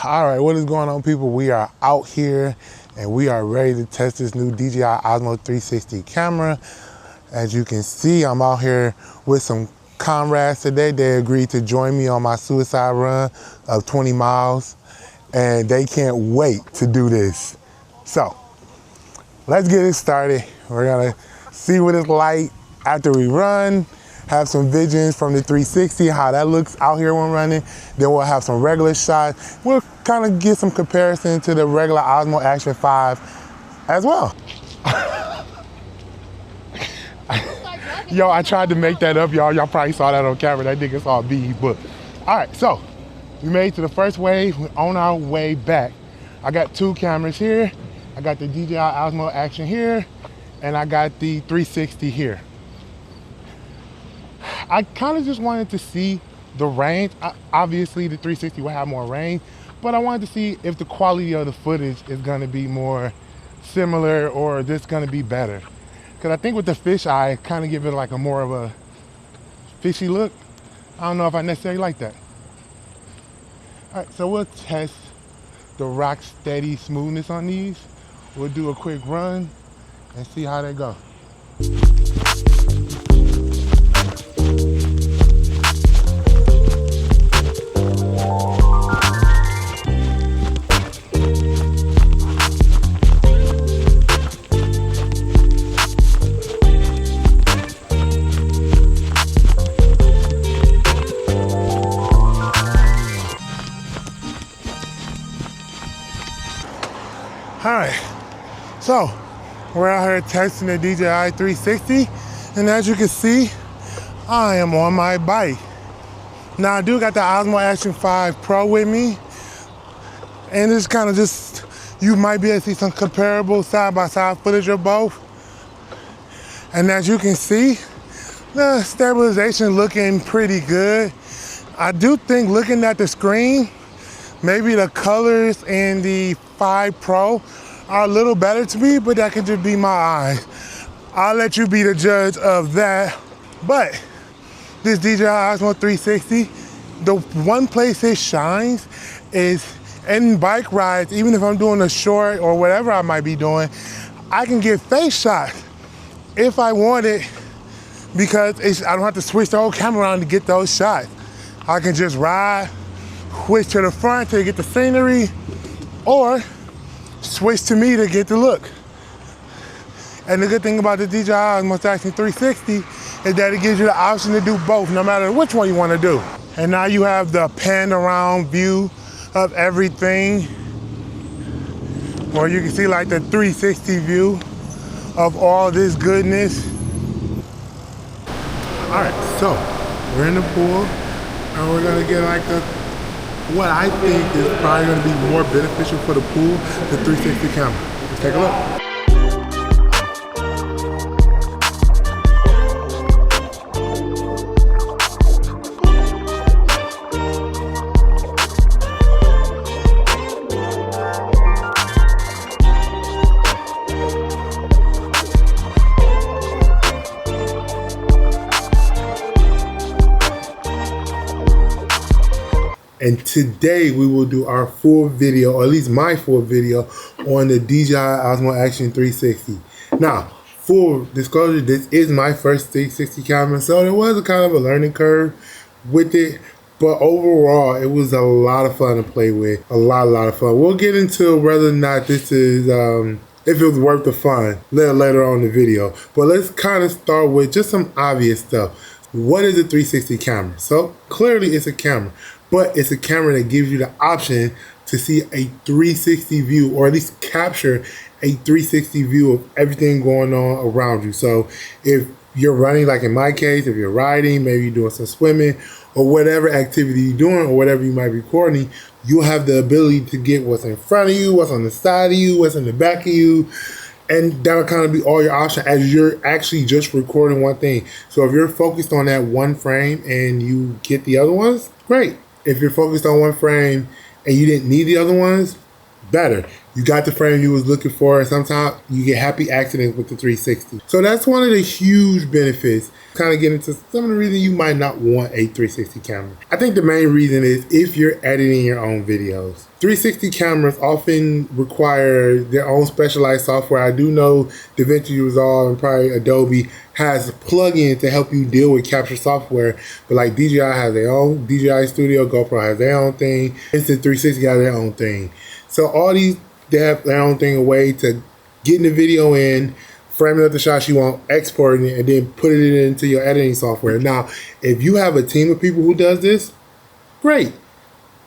All right, what is going on, people? We are out here and we are ready to test this new DJI Osmo 360 camera. As you can see, I'm out here with some comrades today. They agreed to join me on my suicide run of 20 miles and they can't wait to do this. So let's get it started. We're gonna see what it's like after we run, have some visions from the 360, how that looks out here when running. Then we'll have some regular shots. We'll kind of get some comparison to the regular Osmo Action 5 as well. Yo, I tried to make that up, y'all. Y'all probably saw that on camera. That nigga saw B, but. All right, so we made it to the first wave. We're on our way back. I got two cameras here. I got the DJI Osmo Action here, and I got the 360 here. I kind of just wanted to see the range. Obviously, the 360 will have more range, but I wanted to see if the quality of the footage is going to be more similar or just going to be better. Because I think with the fisheye, kind of give it like a more of a fishy look. I don't know if I necessarily like that. All right, so we'll test the rock steady smoothness on these. We'll do a quick run and see how they go. All right, so we're out here testing the DJI 360, and as you can see, I am on my bike. Now I do got the Osmo Action 5 Pro with me, and it's kind of just, you might be able to see some comparable side-by-side footage of both. And as you can see, the stabilization looking pretty good. I do think looking at the screen, maybe the colors in the 5 Pro are a little better to me, but that could just be my eyes. I'll let you be the judge of that. But this DJI Osmo 360, the one place it shines is in bike rides. Even if I'm doing a short or whatever I might be doing, I can get face shots if I want it, because I don't have to switch the whole camera around to get those shots. I can just ride, switch to the front to get the scenery, or switch to me to get the look. And the good thing about the DJI Osmo Action 360 is that it gives you the option to do both, no matter which one you want to do. And now you have the pan around view of everything, where you can see like the 360 view of all this goodness. All right, so we're in the pool, and we're gonna get like what I think is probably going to be more beneficial for the pool, the 360 camera. Let's take a look. And today we will do our full video, or at least my full video, on the DJI Osmo Action 360. Now, full disclosure, this is my first 360 camera, so there was a kind of a learning curve with it. But overall, it was a lot of fun to play with, a lot of fun. We'll get into whether or not this is, if it was worth the fun later on in the video. But let's kind of start with just some obvious stuff. What is a 360 camera? So clearly it's a camera, but it's a camera that gives you the option to see a 360 view, or at least capture a 360 view of everything going on around you. So if you're running, like in my case, if you're riding, maybe you're doing some swimming, or whatever activity you're doing, or whatever you might be recording, you'll have the ability to get what's in front of you, what's on the side of you, what's in the back of you. And that'll kind of be all your options as you're actually just recording one thing. So if you're focused on that one frame and you get the other ones, great. If you're focused on one frame and you didn't need the other ones, better. You got the frame you was looking for, and sometimes you get happy accidents with the 360. So that's one of the huge benefits. Kind of get into some of the reasons you might not want a 360 camera. I think the main reason is if you're editing your own videos. 360 cameras often require their own specialized software. I do know DaVinci Resolve and probably Adobe has plugins to help you deal with capture software, but like DJI has their own, DJI Studio, GoPro has their own thing, Insta360 has their own thing. So all these, they have their own thing, a way to getting the video in, framing up the shots you want, exporting it, and then putting it into your editing software. Now, if you have a team of people who does this, great.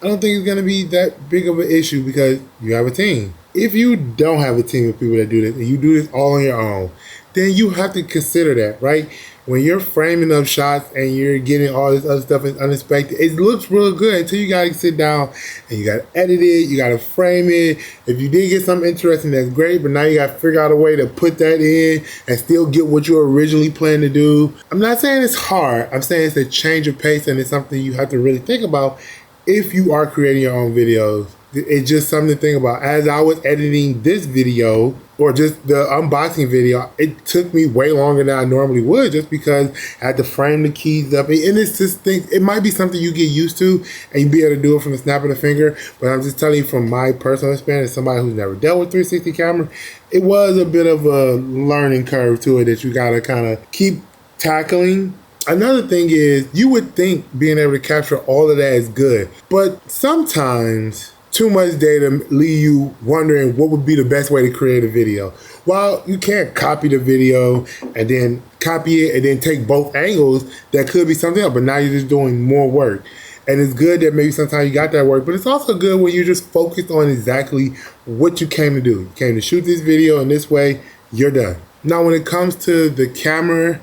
I don't think it's going to be that big of an issue because you have a team. If you don't have a team of people that do this, and you do this all on your own, then you have to consider that, right? When you're framing up shots and you're getting all this other stuff is unexpected, it looks real good until you gotta sit down and you gotta edit it, you gotta frame it. If you did get something interesting, that's great, but now you gotta figure out a way to put that in and still get what you originally planned to do. I'm not saying it's hard, I'm saying it's a change of pace, and it's something you have to really think about if you are creating your own videos. It's just something to think about. As I was editing this video, or just the unboxing video, it took me way longer than I normally would, just because I had to frame the keys up. And it's just things, it might be something you get used to and you be able to do it from the snap of the finger, but I'm just telling you from my personal experience, somebody who's never dealt with 360 camera, it was a bit of a learning curve to it that you gotta kind of keep tackling. Another thing is, you would think being able to capture all of that is good, but sometimes too much data leave you wondering what would be the best way to create a video. While you can't copy the video and then copy it and then take both angles, that could be something else, but now you're just doing more work. And it's good that maybe sometimes you got that work, but it's also good when you're just focused on exactly what you came to do. You came to shoot this video, and this way, you're done. Now, when it comes to the camera,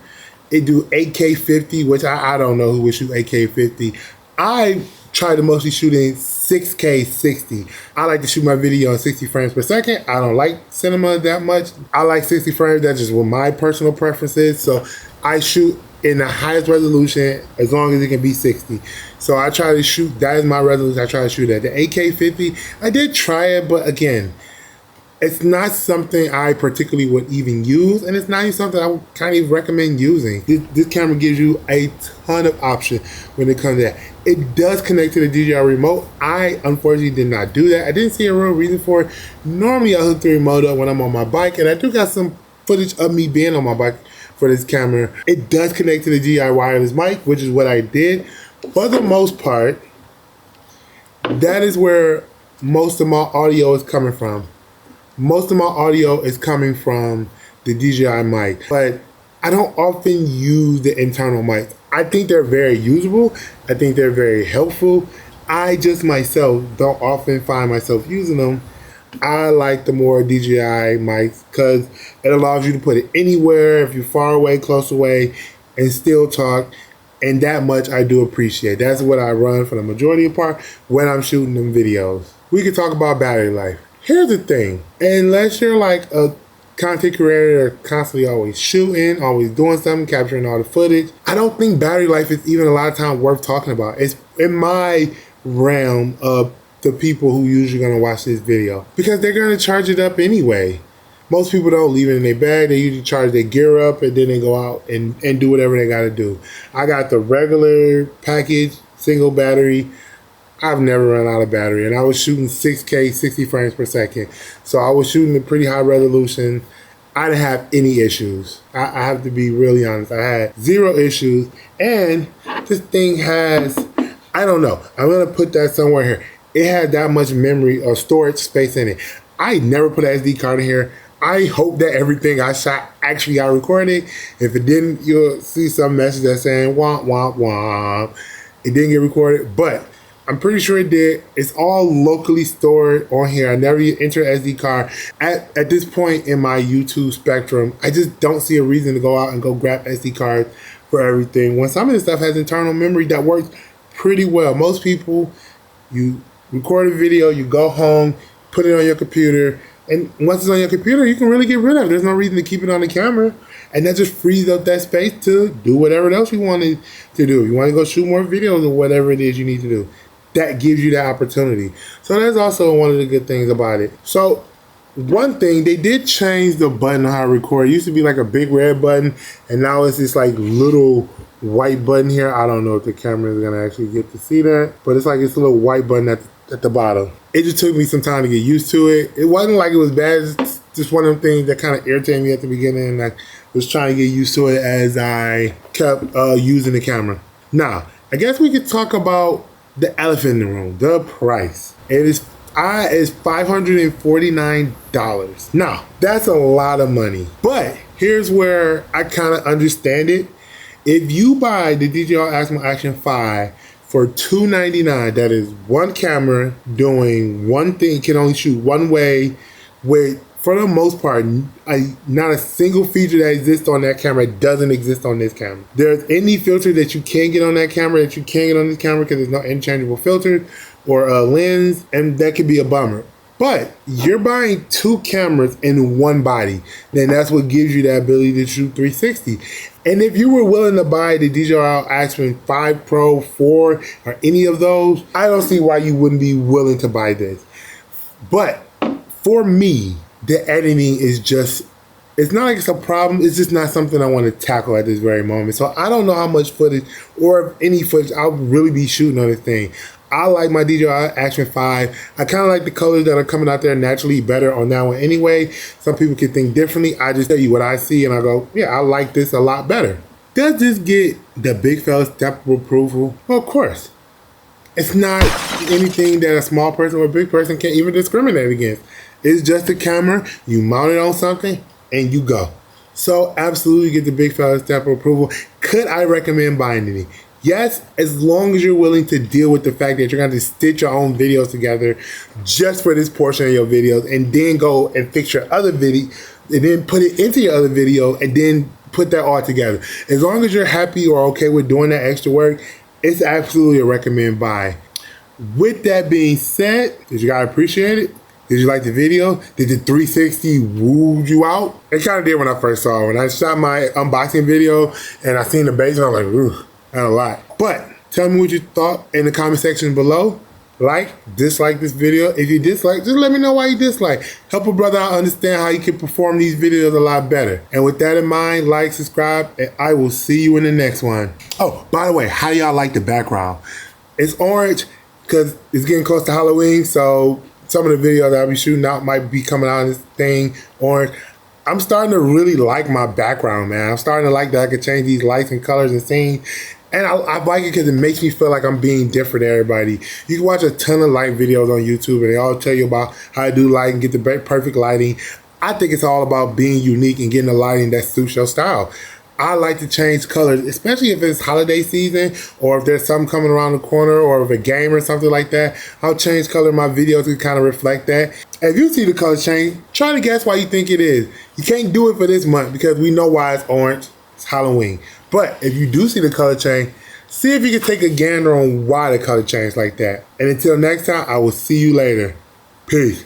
it do 8K 50, which I don't know who would shoot 8K 50. I try to mostly shoot in 6K 60. I like to shoot my video on 60 frames per second. I don't like cinema that much. I like 60 frames. That's just what my personal preference is. So I shoot in the highest resolution as long as it can be 60. So I try to shoot, that is my resolution. I try to shoot at the 8K 50. I did try it, but again, it's not something I particularly would even use, and it's not even something I would kind of recommend using. This camera gives you a ton of options when it comes to that. It does connect to the DJI remote. I unfortunately did not do that. I didn't see a real reason for it. Normally I hook the remote up when I'm on my bike, and I do got some footage of me being on my bike for this camera. It does connect to the DJI wireless mic, which is what I did. For the most part, that is where most of my audio is coming from. Most of my audio is coming from the DJI mic, but I don't often use the internal mics. I think they're very usable. I think they're very helpful. I just myself don't often find myself using them. I like the more DJI mics because it allows you to put it anywhere, if you're far away, close away, and still talk. And that much I do appreciate. That's what I run for the majority of the part when I'm shooting them videos. We could talk about battery life. Here's the thing, unless you're like a content creator that's constantly always shooting, always doing something, capturing all the footage, I don't think battery life is even a lot of time worth talking about. It's in my realm of the people who usually gonna watch this video, because they're gonna charge it up anyway. Most people don't leave it in their bag. They usually charge their gear up and then they go out and do whatever they gotta do. I got the regular package, single battery. I've never run out of battery, and I was shooting 6K, 60 frames per second. So I was shooting at pretty high resolution. I didn't have any issues. I have to be really honest. I had zero issues, and this thing has, I don't know, I'm gonna put that somewhere here. It had that much memory or storage space in it. I never put an SD card in here. I hope that everything I shot actually got recorded. If it didn't, you'll see some message that's saying, womp, womp, womp. It didn't get recorded, but I'm pretty sure it did. It's all locally stored on here. I never enter SD card. At this point in my YouTube spectrum, I just don't see a reason to go out and go grab SD cards for everything, when some of this stuff has internal memory that works pretty well. Most people, you record a video, you go home, put it on your computer, and once it's on your computer, you can really get rid of it. There's no reason to keep it on the camera. And that just frees up that space to do whatever else you wanted to do. You want to go shoot more videos or whatever it is you need to do. That gives you that opportunity. So that's also one of the good things about it. So one thing, they did change the button on how to record. It used to be like a big red button, and now it's this like little white button here. I don't know if the camera is gonna actually get to see that, but it's like this little white button at the bottom. It just took me some time to get used to it. It wasn't like it was bad. It's just one of them things that kind of irritated me at the beginning, and I was trying to get used to it as I kept using the camera. Now, I guess we could talk about the elephant in the room, the price. It is $549. Now, that's a lot of money, but here's where I kind of understand it. If you buy the DJI Osmo Action 5 for $299, that is one camera doing one thing, can only shoot one way, with, for the most part, not a single feature that exists on that camera doesn't exist on this camera. There's any filter that you can get on that camera that you can't get on this camera because there's no interchangeable filter or a lens, and that could be a bummer. But you're buying two cameras in one body, then that's what gives you the ability to shoot 360. And if you were willing to buy the DJI Osmo 5 Pro, 4, or any of those, I don't see why you wouldn't be willing to buy this. But for me, the editing is just, it's not like it's a problem, it's just not something I want to tackle at this very moment. So I don't know how much footage, or if any footage, I'll really be shooting on this thing. I like my DJI Action 5. I kind of like the colors that are coming out there naturally better on that one anyway. Some people can think differently. I just tell you what I see and I go, yeah, I like this a lot better. Does this get the big fella stamp of approval? Well, of course. It's not anything that a small person or a big person can even discriminate against. It's just a camera, you mount it on something, and you go. So absolutely get the big fella stamp of approval. Could I recommend buying any? Yes, as long as you're willing to deal with the fact that you're going to stitch your own videos together just for this portion of your videos, and then go and fix your other video, and then put it into your other video, and then put that all together. As long as you're happy or okay with doing that extra work, it's absolutely a recommend buy. With that being said, did you guys appreciate it? Did you like the video? Did the 360 woo you out? It kind of did when I first saw it. When I shot my unboxing video and I seen the base, I was like, ooh. Not a lot. But tell me what you thought in the comment section below. Like, dislike this video. If you dislike, just let me know why you dislike. Help a brother out understand how you can perform these videos a lot better. And with that in mind, like, subscribe, and I will see you in the next one. Oh, by the way, how do y'all like the background? It's orange because it's getting close to Halloween, so some of the videos that I'll be shooting out might be coming out of this thing orange. I'm starting to really like my background, man. I'm starting to like that I can change these lights and colors and scenes. And I like it because it makes me feel like I'm being different to everybody. You can watch a ton of light videos on YouTube and they all tell you about how to do light and get the perfect lighting. I think it's all about being unique and getting the lighting that suits your style. I like to change colors, especially if it's holiday season or if there's something coming around the corner or if a game or something like that. I'll change color in my videos to kind of reflect that. If you see the color change, try to guess why you think it is. You can't do it for this month because we know why it's orange. It's Halloween. But if you do see the color change, see if you can take a gander on why the color changed like that. And until next time, I will see you later. Peace.